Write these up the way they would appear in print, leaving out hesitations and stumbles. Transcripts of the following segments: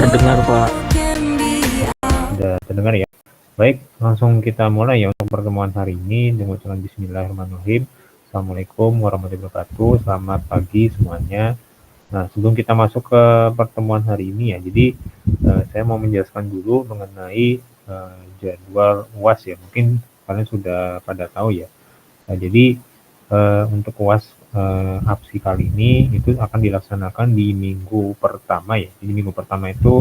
terdengar Pak. Sudah terdengar ya. Baik, langsung kita mulai ya untuk pertemuan hari ini dengan ucapan Bismillahirrahmanirrahim. Assalamualaikum warahmatullahi wabarakatuh. Selamat pagi semuanya. Nah, sebelum kita masuk ke pertemuan hari ini ya, jadi saya mau menjelaskan dulu mengenai jadwal UAS ya. Mungkin kalian sudah pada tahu ya. Nah, jadi untuk UAS APSI kali ini itu akan dilaksanakan di minggu pertama ya. Jadi minggu pertama itu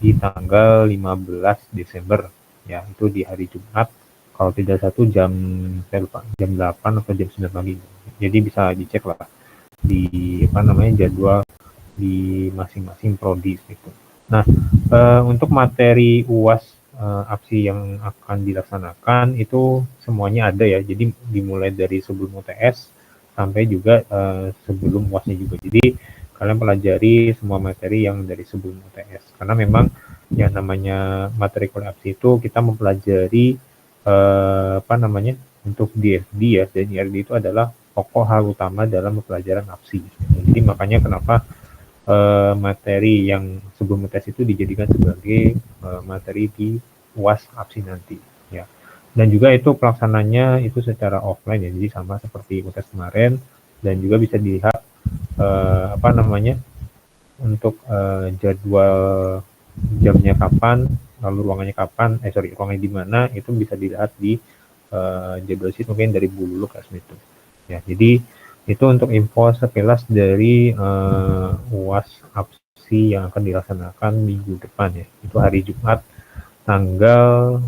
di tanggal 15 Desember ya, itu di hari Jumat, kalau tidak satu jam, saya lupa, jam 8 atau jam 9 pagi. Jadi bisa dicek lah di jadwal di masing-masing prodi gitu. Nah, untuk materi UAS APSI yang akan dilaksanakan itu semuanya ada ya. Jadi dimulai dari sebelum UTS sampai juga sebelum UASnya juga. Jadi kalian pelajari semua materi yang dari sebelum UTS. Karena memang yang namanya materi kuliah APSI itu kita mempelajari untuk DFD ya, dan DFD itu adalah pokok hal utama dalam pelajaran APSI. Jadi makanya kenapa materi yang sebelum tes itu dijadikan sebagai materi di UAS APSI nanti ya. Dan juga itu pelaksananya itu secara offline ya, jadi sama seperti UTS kemarin, dan juga bisa dilihat untuk jadwal jamnya kapan, lalu ruangannya kapan, ruangannya di mana, itu bisa dilihat di jadwal sheet mungkin dari Bu Lulu itu. Ya, jadi itu untuk info sekilas dari UAS APSI yang akan dilaksanakan minggu depan ya. Itu hari Jumat tanggal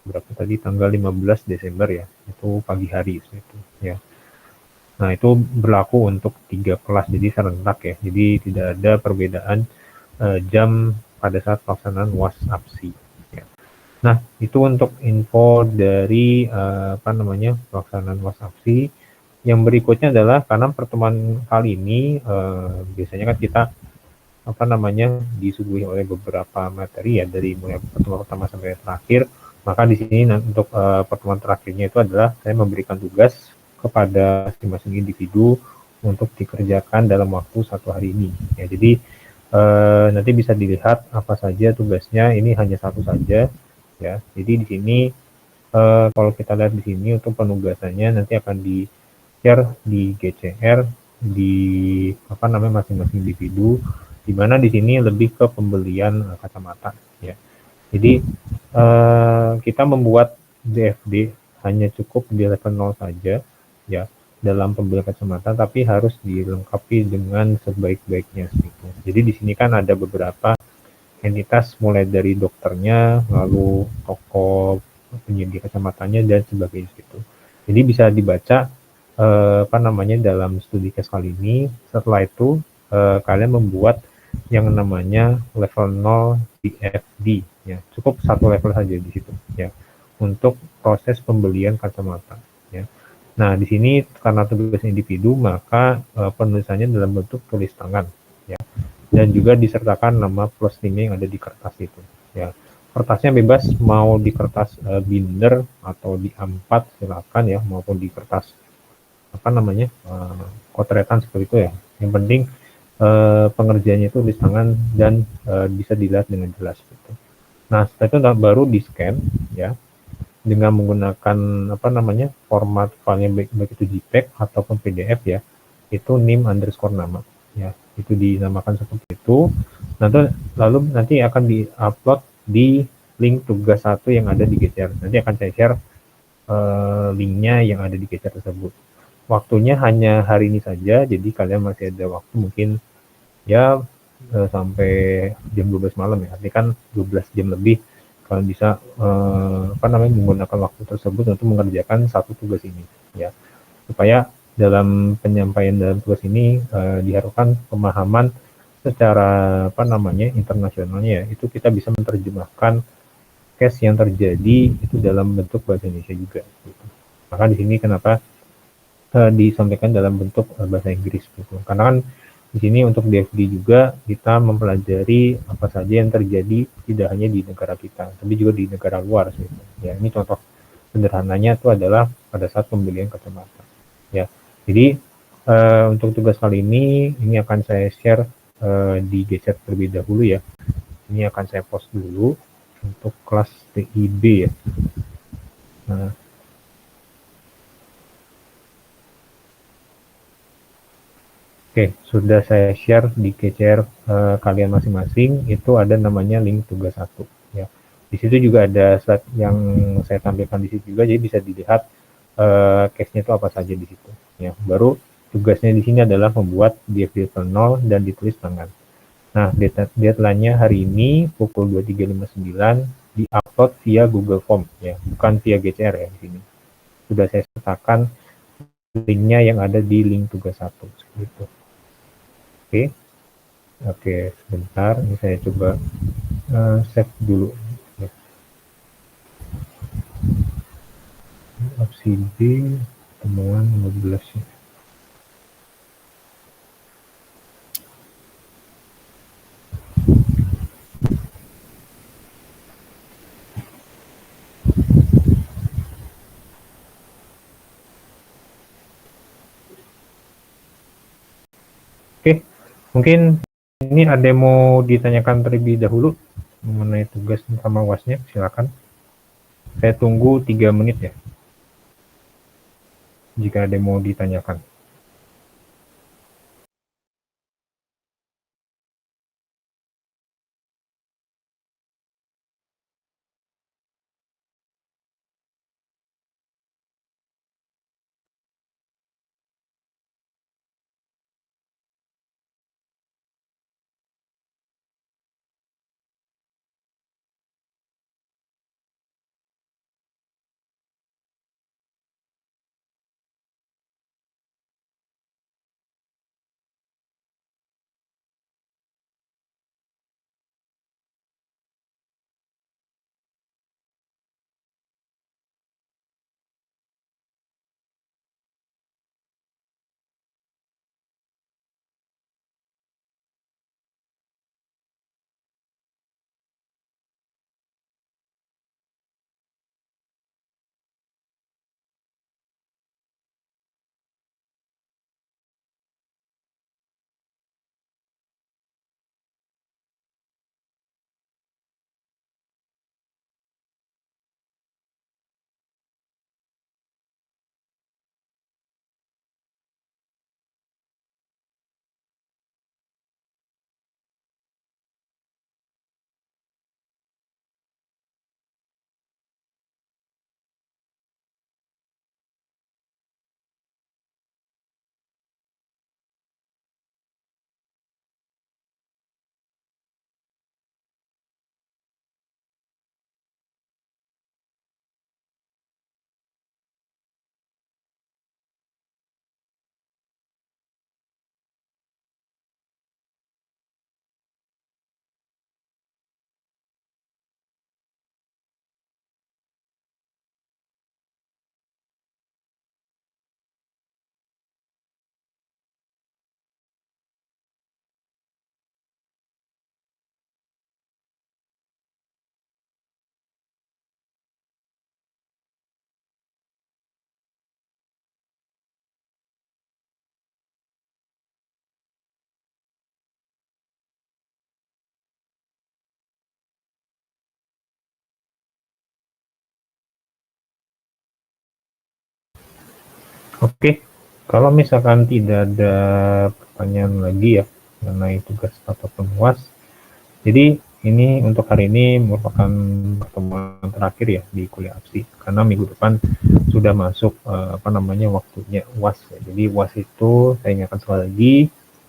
berapa tadi? Tanggal 15 Desember ya. Itu pagi hari itu ya. Nah, itu berlaku untuk 3 kelas, jadi serentak ya. Jadi tidak ada perbedaan jam pada saat pelaksanaan UAS APSI. Ya. Nah, itu untuk info dari pelaksanaan UAS APSI. Yang berikutnya adalah karena pertemuan kali ini biasanya kan kita disuguhi oleh beberapa materi ya, dari mulai pertemuan pertama sampai terakhir. Maka di sini untuk pertemuan terakhirnya itu adalah saya memberikan tugas kepada masing-masing individu untuk dikerjakan dalam waktu 1 hari ini ya. Jadi nanti bisa dilihat apa saja tugasnya, ini hanya satu saja ya. Jadi di sini kalau kita lihat di sini untuk penugasannya nanti akan di share di GCR di masing-masing individu, di mana di sini lebih ke pembelian kacamata ya. Jadi kita membuat DFD hanya cukup di level 0 saja ya dalam pembelian kacamata, tapi harus dilengkapi dengan sebaik-baiknya gitu. Jadi di sini kan ada beberapa entitas mulai dari dokternya, lalu toko penyedia kacamatanya dan sebagainya gitu. Jadi bisa dibaca dalam studi case kali ini. Setelah itu kalian membuat yang namanya level 0 DFD ya, cukup satu level saja di situ ya untuk proses pembelian kacamata ya. Nah, di sini karena tugas individu maka penulisannya dalam bentuk tulis tangan ya, dan juga disertakan nama plus timnya yang ada di kertas itu ya. Kertasnya bebas, mau di kertas binder atau di A4 silakan ya, maupun di kertas kotretan seperti itu ya. Yang penting pengerjaannya itu tulis tangan dan bisa dilihat dengan jelas gitu. Nah, setelah itu baru di scan ya dengan menggunakan format filenya, baik itu JPEG ataupun PDF ya, itu nim_nama ya, itu dinamakan seperti itu. Lalu nanti akan diupload di link tugas 1 yang ada di GCR. Nanti akan saya share linknya yang ada di GCR tersebut. Waktunya hanya hari ini saja, jadi kalian masih ada waktu mungkin ya sampai jam 12 malam ya. Artinya kan 12 jam lebih kalian bisa menggunakan waktu tersebut untuk mengerjakan satu tugas ini ya. Supaya dalam penyampaian dalam tugas ini diharapkan pemahaman secara internasionalnya ya, itu kita bisa menerjemahkan case yang terjadi itu dalam bentuk bahasa Indonesia juga gitu. Maka di sini kenapa disampaikan dalam bentuk bahasa Inggris gitu. Karena kan di sini untuk DFD juga kita mempelajari apa saja yang terjadi tidak hanya di negara kita, tapi juga di negara luar gitu. Ya, ini contoh sederhananya itu adalah pada saat pembelian kacamata. Ya. Jadi untuk tugas kali ini akan saya share di GChat terlebih dahulu ya. Ini akan saya post dulu untuk kelas TIB ya. Nah, oke, sudah saya share di KCR kalian masing-masing. Itu ada namanya link tugas 1 ya. Di situ juga ada slide yang saya tampilkan di situ juga, jadi bisa dilihat case-nya itu apa saja di situ ya. Baru tugasnya di sini adalah membuat behavior 0 dan ditulis tangan. Nah, deadline-nya hari ini pukul 23.59 di-upload via Google Form ya, bukan via GCR ya di sini. Sudah saya sertakan linknya yang ada di link tugas 1 gitu. Oke. Oke, sebentar ini saya coba save dulu ya. Opsi B temuan 15 ya. Oke, mungkin ini ada yang mau ditanyakan terlebih dahulu mengenai tugas sama UASnya, silakan. Saya tunggu 3 menit ya, jika ada yang mau ditanyakan. Oke, kalau misalkan tidak ada pertanyaan lagi ya mengenai tugas ataupun UAS, jadi ini untuk hari ini merupakan pertemuan terakhir ya di kuliah APSI, karena minggu depan sudah masuk waktunya UAS ya. Jadi UAS itu saya ingatkan sekali lagi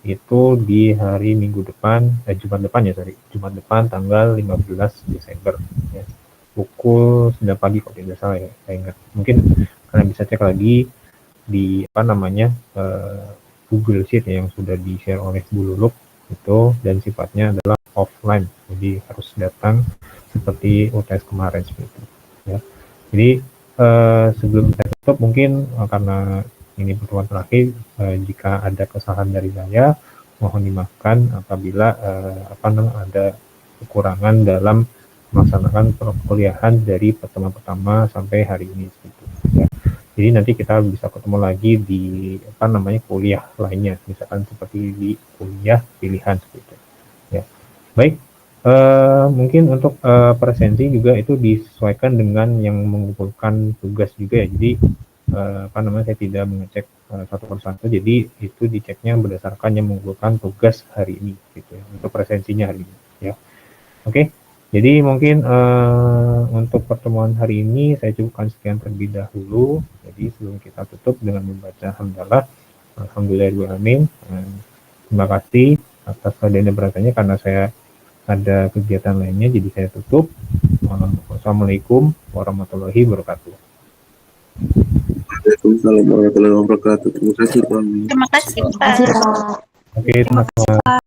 itu di hari Minggu depan, Jumat depan tanggal 15 Desember ya. Pukul 9 pagi kalau tidak salah ya, saya ingat. Mungkin kalian bisa cek lagi di Google Sheet yang sudah di-share oleh Bu Luluk itu, dan sifatnya adalah offline, jadi harus datang seperti UTS kemarin seperti itu ya. Jadi sebelum saya tutup mungkin karena ini pertemuan terakhir, jika ada kesalahan dari saya mohon dimaafkan apabila ada kekurangan dalam melaksanakan perkuliahan dari pertemuan pertama sampai hari ini seperti itu ya. Jadi nanti kita bisa ketemu lagi di kuliah lainnya, misalkan seperti di kuliah pilihan seperti itu. Ya, baik. Mungkin untuk presensi juga itu disesuaikan dengan yang mengumpulkan tugas juga ya. Jadi apa namanya, saya tidak mengecek satu persatu. Jadi itu diceknya berdasarkan yang mengumpulkan tugas hari ini gitu ya, untuk presensinya hari ini ya. Oke. Jadi mungkin untuk pertemuan hari ini saya cukupkan sekian terlebih dahulu. Jadi sebelum kita tutup dengan membaca hamdalah, alhamdulillahirobbilalamin. Terima kasih atas adanya perhatiannya, karena saya ada kegiatan lainnya, jadi saya tutup. Wassalamualaikum warahmatullahi wabarakatuh. Waalaikumsalam warahmatullahi wabarakatuh. Terima kasih Pak. Terima kasih Pak. Oke, teman-teman.